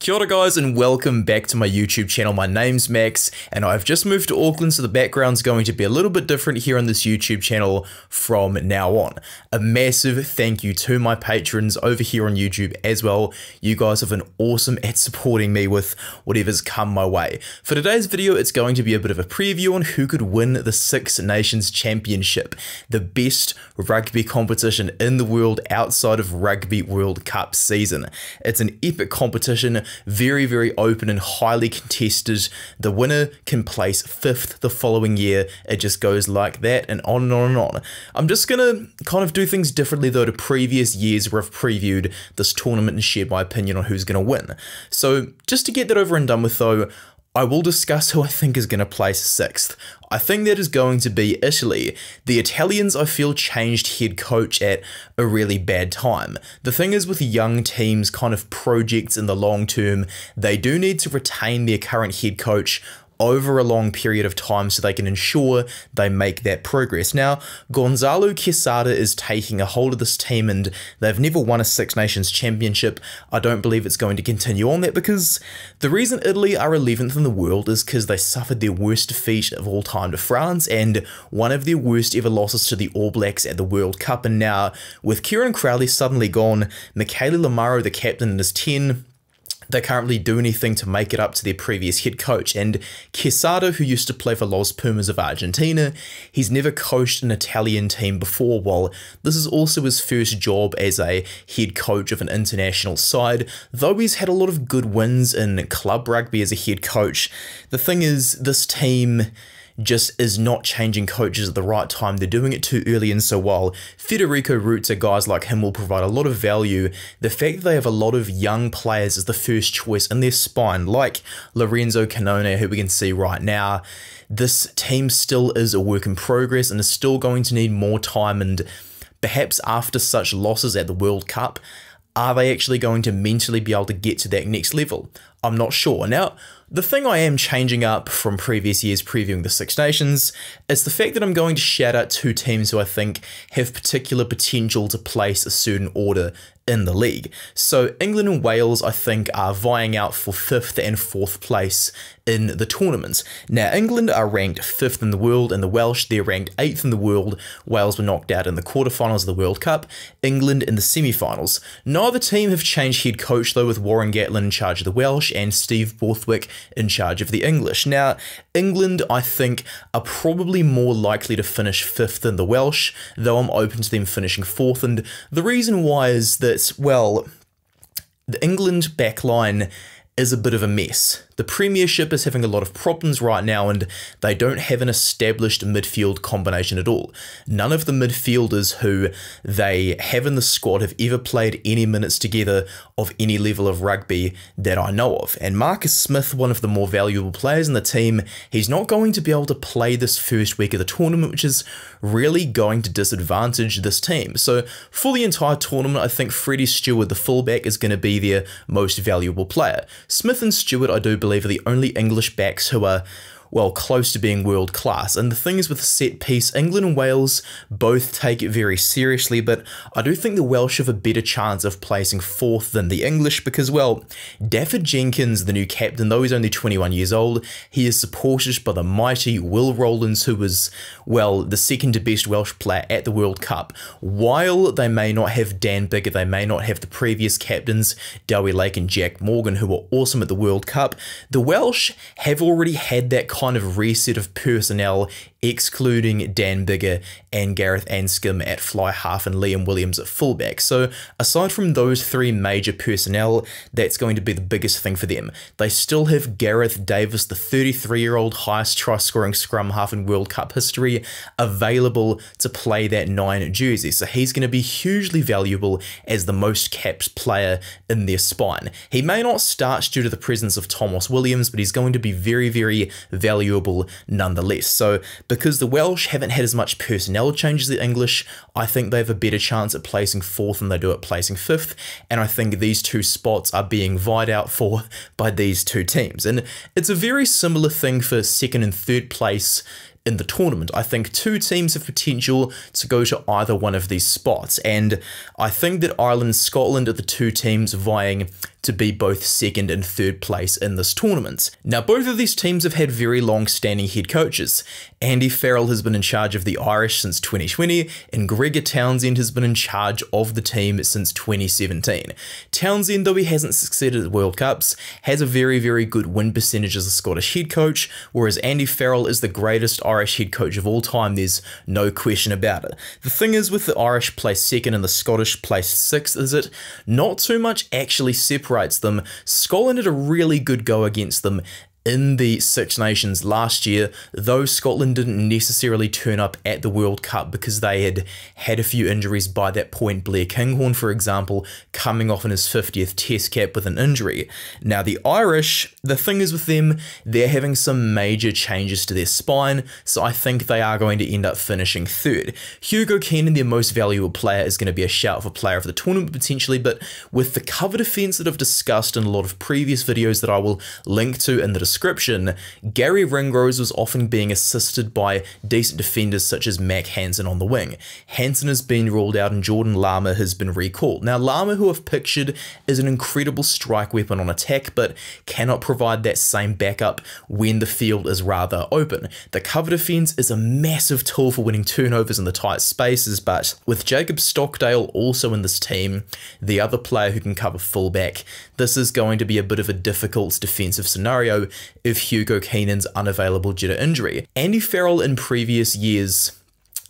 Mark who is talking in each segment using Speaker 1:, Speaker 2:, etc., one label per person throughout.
Speaker 1: Kia ora guys and welcome back to my YouTube channel. My name's Max and I've just moved to Auckland, so the background's going to be a little bit different here on this YouTube channel from now on. A massive thank you to my patrons over here on YouTube as well. You guys have been awesome at supporting me with whatever's come my way. For today's video, it's going to be a bit of a preview on who could win the Six Nations Championship, the best rugby competition in the world outside of Rugby World Cup season. It's an epic competition, very open and highly contested. The winner can place 5th the following year. It just goes like that and on and on and on. I'm just gonna kind of do things differently though to previous years where I've previewed this tournament and shared my opinion on who's gonna win. So just to get that over and done with though, I will discuss who I think is going to place 6th. I think that is going to be Italy. The Italians, I feel, changed head coach at a really bad time. The thing is, with young teams, kind of projects in the long term, they do need to retain their current head coach over a long period of time so they can ensure they make that progress. Now, Gonzalo Quesada is taking a hold of this team and they've never won a Six Nations Championship. I don't believe it's going to continue on that because the reason Italy are 11th in the world is because they suffered their worst defeat of all time to France and one of their worst ever losses to the All Blacks at the World Cup. And now, with Kieran Crowley suddenly gone, Michele Lamaro, the captain, and his 10, they can't really do anything to make it up to their previous head coach. And Quesada, who used to play for Los Pumas of Argentina, he's never coached an Italian team before, while this is also his first job as a head coach of an international side. Though he's had a lot of good wins in club rugby as a head coach, the thing is, this team just is not changing coaches at the right time. They're doing it too early, and so while Federico Ruzza, guys like him, will provide a lot of value, the fact that they have a lot of young players as the first choice in their spine, like Lorenzo Cannone, who we can see right now, this team still is a work in progress and is still going to need more time, and perhaps after such losses at the World Cup, are they actually going to mentally be able to get to that next level? I'm not sure. Now, the thing I am changing up from previous years previewing the Six Nations is the fact that I'm going to shout out two teams who I think have particular potential to place a certain order in the league. So England and Wales, I think, are vying out for 5th and 4th place in the tournament. Now, England are ranked 5th in the world, and the Welsh, they're ranked 8th in the world. Wales were knocked out in the quarterfinals of the World Cup, England in the semi-finals. Neither team have changed head coach though, with Warren Gatland in charge of the Welsh and Steve Borthwick in charge of the English. Now, England, I think, are probably more likely to finish 5th than the Welsh, though I'm open to them finishing 4th, and the reason why is that, well, the England backline is a bit of a mess. The Premiership is having a lot of problems right now and they don't have an established midfield combination at all. None of the midfielders who they have in the squad have ever played any minutes together of any level of rugby that I know of. And Marcus Smith, one of the more valuable players in the team, he's not going to be able to play this first week of the tournament, which is really going to disadvantage this team. So for the entire tournament, I think Freddie Stewart, the fullback, is going to be their most valuable player. Smith and Stewart, I do believe, are the only English backs who are, well, close to being world class. And the thing is, with set piece, England and Wales both take it very seriously, but I do think the Welsh have a better chance of placing 4th than the English because, well, Dafford Jenkins, the new captain, though he's only 21 years old, he is supported by the mighty Will Rowlands, who was, well, the second best Welsh player at the World Cup. While they may not have Dan Biggar, they may not have the previous captains, Dowie Lake and Jack Morgan, who were awesome at the World Cup, the Welsh have already had that kind of reset of personnel, excluding Dan Biggar and Gareth Anscombe at fly half and Liam Williams at fullback. So aside from those three major personnel, that's going to be the biggest thing for them. They still have Gareth Davis, the 33-year-old highest try-scoring scrum half in World Cup history, available to play that 9 jersey. So he's going to be hugely valuable as the most capped player in their spine. He may not start due to the presence of Thomas Williams, but he's going to be very valuable nonetheless. So because the Welsh haven't had as much personnel change as the English, I think they have a better chance at placing 4th than they do at placing 5th, and I think these two spots are being vied out for by these two teams. And it's a very similar thing for 2nd and 3rd place in the tournament. I think two teams have potential to go to either one of these spots, and I think that Ireland and Scotland are the two teams vying to be both second and third place in this tournament. Now, both of these teams have had very long-standing head coaches. Andy Farrell has been in charge of the Irish since 2020, and Gregor Townsend has been in charge of the team since 2017. Townsend, though he hasn't succeeded at World Cups, has a very, very good win percentage as a Scottish head coach, whereas Andy Farrell is the greatest Irish head coach of all time. There's no question about it. The thing is, with the Irish placed second and the Scottish placed sixth, is it not too much actually separates them. Scotland had a really good go against them in the Six Nations last year, though Scotland didn't necessarily turn up at the World Cup because they had had a few injuries by that point. Blair Kinghorn, for example, coming off in his 50th Test cap with an injury. Now, the Irish, the thing is with them, they're having some major changes to their spine, so I think they are going to end up finishing third. Hugo Keenan, their most valuable player, is going to be a shout for player of the tournament potentially, but with the cover defense that I've discussed in a lot of previous videos that I will link to in the description, Gary Ringrose was often being assisted by decent defenders such as Mac Hansen on the wing. Hansen has been ruled out and Jordan Lama has been recalled. Now, Lama, who I've pictured, is an incredible strike weapon on attack, but cannot provide that same backup when the field is rather open. The cover defense is a massive tool for winning turnovers in the tight spaces, but with Jacob Stockdale also in this team, the other player who can cover fullback, this is going to be a bit of a difficult defensive scenario if Hugo Keenan's unavailable due to injury. Andy Farrell in previous years,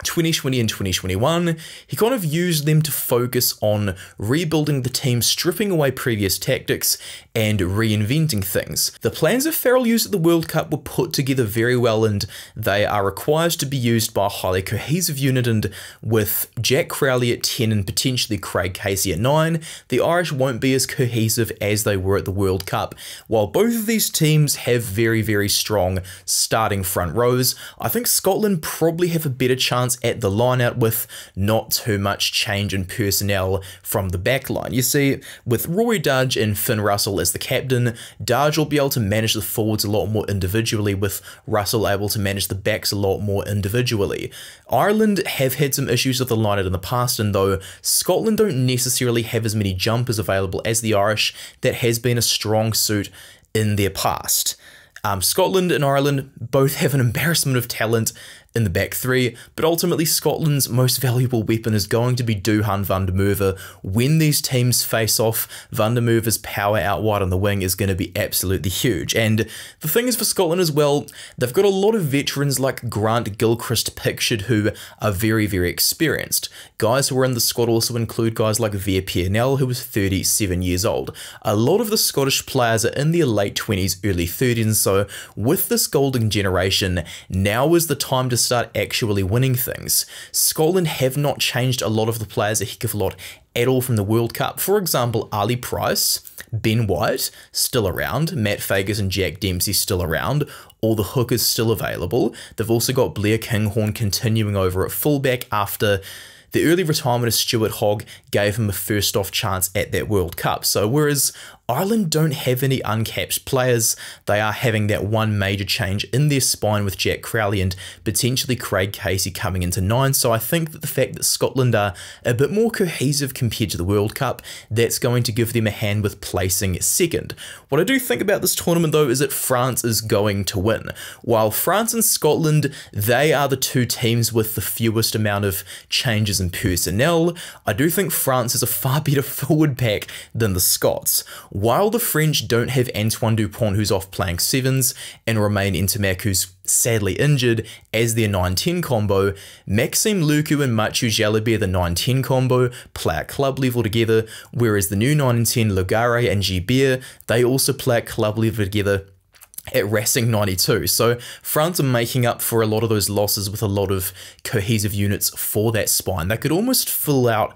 Speaker 1: 2020 and 2021, he kind of used them to focus on rebuilding the team, stripping away previous tactics and reinventing things. The plans that Farrell used at the World Cup were put together very well, and they are required to be used by a highly cohesive unit, and with Jack Crowley at 10 and potentially Craig Casey at 9, the Irish won't be as cohesive as they were at the World Cup. While both of these teams have very, very strong starting front rows, I think Scotland probably have a better chance at the line-out with not too much change in personnel from the back line. You see, with Rory Dudge and Finn Russell as the captain, Dudge will be able to manage the forwards a lot more individually, with Russell able to manage the backs a lot more individually. Ireland have had some issues with the line-out in the past, and though Scotland don't necessarily have as many jumpers available as the Irish, that has been a strong suit in their past. Scotland and Ireland both have an embarrassment of talent in the back three, but ultimately Scotland's most valuable weapon is going to be Duhan van der Merwe. When these teams face off, van der Merwe's power out wide on the wing is going to be absolutely huge. And the thing is for Scotland as well, they've got a lot of veterans like Grant Gilchrist pictured who are very, very experienced. Guys who are in the squad also include guys like Ver Piernell, who was 37 years old. A lot of the Scottish players are in their late 20s, early 30s, so with this golden generation, now is the time to start actually winning things. Scotland have not changed a lot of the players a heck of a lot at all from the World Cup. For example, Ali Price, Ben White, still around, Matt Fagers and Jack Dempsey still around, all the hookers still available. They've also got Blair Kinghorn continuing over at fullback after the early retirement of Stuart Hogg gave him a first-off chance at that World Cup. So whereas Ireland don't have any uncapped players, they are having that one major change in their spine with Jack Crowley and potentially Craig Casey coming into 9. So I think that the fact that Scotland are a bit more cohesive compared to the World Cup, that's going to give them a hand with placing second. What I do think about this tournament though is that France is going to win. While France and Scotland, they are the two teams with the fewest amount of changes in personnel, I do think France is a far better forward pack than the Scots. While the French don't have Antoine Dupont, who's off playing sevens, and Romain Ntamack, who's sadly injured, as their 9-10 combo, Maxime Lucu and Mathieu Jalibert, the 9-10 combo, play at club level together, whereas the new 9 and 10 Lugare and Gibert, they also play at club level together at Racing 92. So France are making up for a lot of those losses with a lot of cohesive units for that spine. They could almost fill out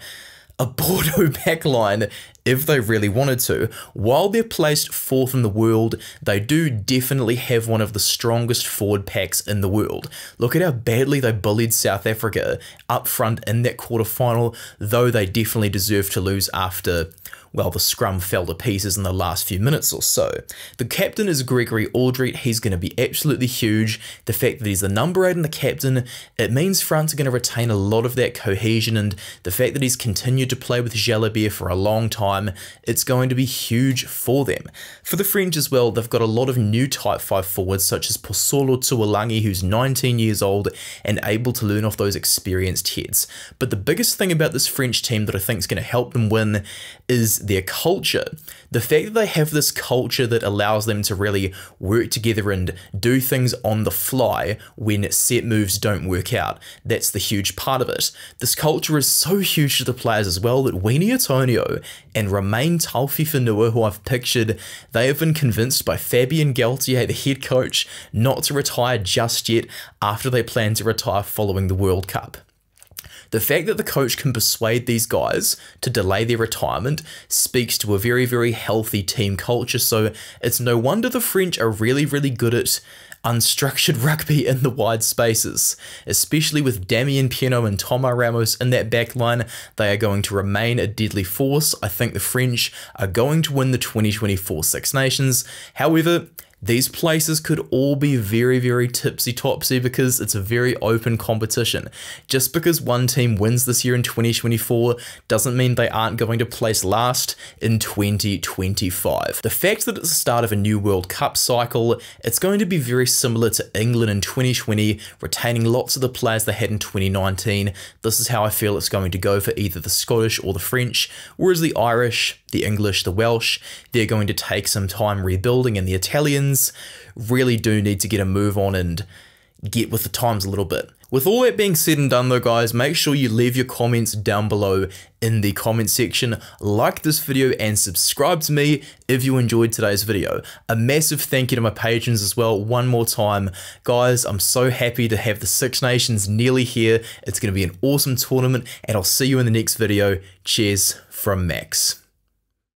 Speaker 1: a Bordeaux backline if they really wanted to. While they're placed 4th in the world, they do definitely have one of the strongest forward packs in the world. Look at how badly they bullied South Africa up front in that quarterfinal, though they definitely deserve to lose after well, the scrum fell to pieces in the last few minutes or so. The captain is Gregory Aldrit. He's going to be absolutely huge. The fact that he's the number 8 and the captain, it means France are going to retain a lot of that cohesion, and the fact that he's continued to play with Jalabert for a long time, it's going to be huge for them. For the French as well, they've got a lot of new Type 5 forwards such as Posolo Tuolangi, who's 19 years old and able to learn off those experienced heads. But the biggest thing about this French team that I think is going to help them win is their culture. The fact that they have this culture that allows them to really work together and do things on the fly when set moves don't work out, that's the huge part of it. This culture is so huge to the players as well that Winnie Antonio and Romain Taufifenua, who I've pictured, they have been convinced by Fabien Galtier, the head coach, not to retire just yet after they plan to retire following the World Cup. The fact that the coach can persuade these guys to delay their retirement speaks to a very, very healthy team culture, so it's no wonder the French are really, really good at unstructured rugby in the wide spaces. Especially with Damien Penaud and Thomas Ramos in that back line, they are going to remain a deadly force. I think the French are going to win the 2024 Six Nations. However, these places could all be very, very tipsy-topsy because it's a very open competition. Just because one team wins this year in 2024 doesn't mean they aren't going to place last in 2025. The fact that it's the start of a new World Cup cycle, it's going to be very similar to England in 2020, retaining lots of the players they had in 2019. This is how I feel it's going to go for either the Scottish or the French, whereas the Irish, the English, the Welsh, they're going to take some time rebuilding, and the Italians really do need to get a move on and get with the times a little bit. With all that being said and done though, guys, make sure you leave your comments down below in the comment section, like this video and subscribe to me if you enjoyed today's video. A massive thank you to my patrons as well one more time. Guys, I'm so happy to have the Six Nations nearly here. It's going to be an awesome tournament, and I'll see you in the next video. Cheers from Max.